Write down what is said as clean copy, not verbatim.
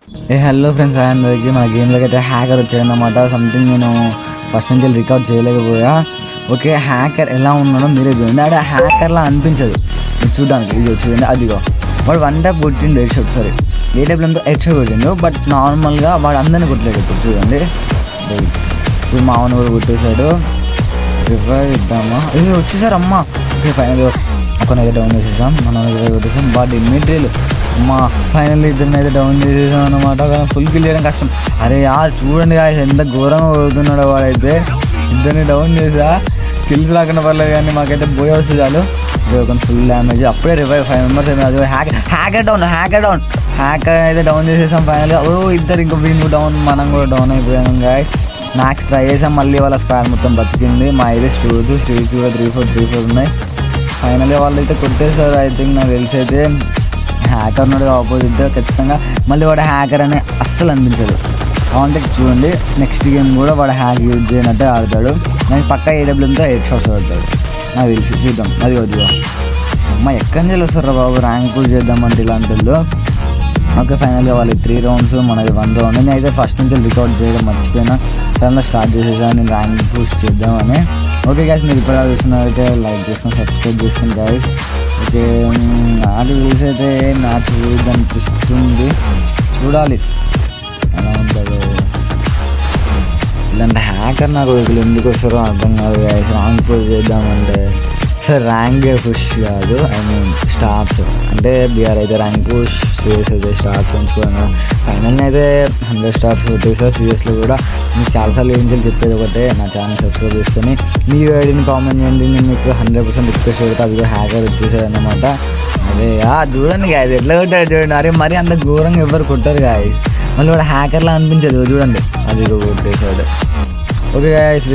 Hello friends, అందరికీ మన గేమ్లోకి అయితే హ్యాకర్ వచ్చాయన్నమాట. సంథింగ్ నేను ఫస్ట్ నుంచి రికార్డ్ చేయలేకపోయా. ఓకే, హ్యాకర్ ఎలా ఉన్నాడో మీరే చూడండి. ఆడ హ్యాకర్లా అనిపించదు మీరు చూడడానికి. ఇది చూడండి, అదిగో వాడు 1 ట్యాప్ కొట్టిండు హెడ్ షాట్. సారీ, ఏడబ్ల్యూఎంతో హెడ్ షాట్ కొట్టిండు. బట్ నార్మల్గా వాడు అందరిని కొట్టలేడు. ఇప్పుడు చూడండి, ఇప్పుడు మామూలు కూడా కొట్టేశాడు. రివైవ్ ఇద్దామా? ఇది వచ్చేసారు అమ్మ. ఓకే, ఫైనల్ ఒకనైతే డౌన్ చేసేసాం, మనం రివైవ్ కొట్టేసాం. బట్ ఇమ్మీడియట్లీ అమ్మ ఫైనల్ ఇద్దరిని అయితే డౌన్ చేసేసాం అనమాట. కానీ ఫుల్ కిల్ చేయడం కష్టం. అరే యార్ చూడండి గాయ్స్, ఎంత ఘోరంగా కొడుతున్నాడో వాడైతే. ఇద్దరిని డౌన్ చేసా, కిల్స్ రాకుండా పర్లేదు కానీ మాకైతే పోయి వస్తుంది చాలు. Full damage. అప్పుడే రివైవ్ 5 మెంబర్స్ అయినా. అది హ్యాకర్ డౌన్ అయితే డౌన్ చేసేసాం ఫైనల్గా. ఇద్దరు ఇంకో వీళ్ళు డౌన్, మనం కూడా డౌన్ అయిపోయాం గాయ్స్. మ్యాక్స్ ట్రై చేసాం, మళ్ళీ వాళ్ళ స్క్వాడ్ మొత్తం బతికింది. మా అయితే స్ట్రీట్స్ కూడా 3-4 ఉన్నాయి. ఫైనల్గా వాళ్ళు అయితే కొట్టేశారు. ఐ థింక్ నాకు తెలిసి అయితే హ్యాకర్ ఉన్నాడు ఆపోజిట్ ఖచ్చితంగా. మళ్ళీ వాడు హ్యాకర్ అనే అస్సలు అనిపించదు. కాంటాక్ట్ చూడండి, నెక్స్ట్ గేమ్ కూడా వాడు హ్యాక్ యూజ్ చేయనట్టే ఆడతాడు. నేను పక్కా ఏడబ్ల్యూఎంతో 8 షాట్స్ ఆడతాడు నాకు తెలిసి. చూద్దాం. అది వద్దు అమ్మ, ఎక్కడి నుంచి వస్తారా బాబు ర్యాంక్ పుల్ చేద్దామంటే ఇలాంటి వాళ్ళు. ఓకే, ఫైనల్గా వాళ్ళు 3 రౌండ్స్, మనది 1 రౌండ్. నేను అయితే ఫస్ట్ నుంచి రికార్డ్ చేయడం మర్చిపోయినా. సడన్గా స్టార్ట్ చేసేసాను నేను ర్యాంక్ పుష్ చేద్దామని. ఓకే గైస్, మీరు ఇప్పుడు చూస్తున్నారైతే లైక్ చేసుకొని సబ్స్క్రైబ్ చేసుకుని గైస్. ఓకే, నాకు చూసి అయితే మ్యాచ్ పోయిద్ది అనిపిస్తుంది. చూడాలి ఎలా ఉంటుందో. ఇలాంటి హ్యాకర్ నాకు వీళ్ళు ఎందుకు వస్తారో అర్థం కాదు గైస్. ర్యాంక్ పుష్ చేద్దామంటే సార్ ర్యాంక్ పుష్ కాదు, ఐ మీన్ స్టార్స్. అంటే బీఆర్ అయితే ర్యాంక్ పుష్, సిఎస్ అయితే స్టార్స్ ఉంచుకోవడం కదా. ఫైనల్ని అయితే 100 స్టార్స్ కొట్టేసారు. సిఎస్లో కూడా మీకు చాలాసార్లు ఏం చేయాలి చెప్పేది ఒకటే, నా ఛానల్ సబ్స్క్రైబ్ చేసుకొని మీ ఐడిని కామెంట్ చేయండి. నేను మీకు 100% రిక్వెస్ట్ పెడతా. అది హ్యాకర్ వచ్చేసారు అన్నమాట. అదే చూడండి గాయస్ ఎట్లా కొట్టాడు చూడండి. అరే మరి అంత ఘోరంగా ఎవరు కొట్టారు గాయస్. మళ్ళీ వాడు హ్యాకర్లా అనిపించదు చూడండి, అది కొట్టేశాడు. Okay guys.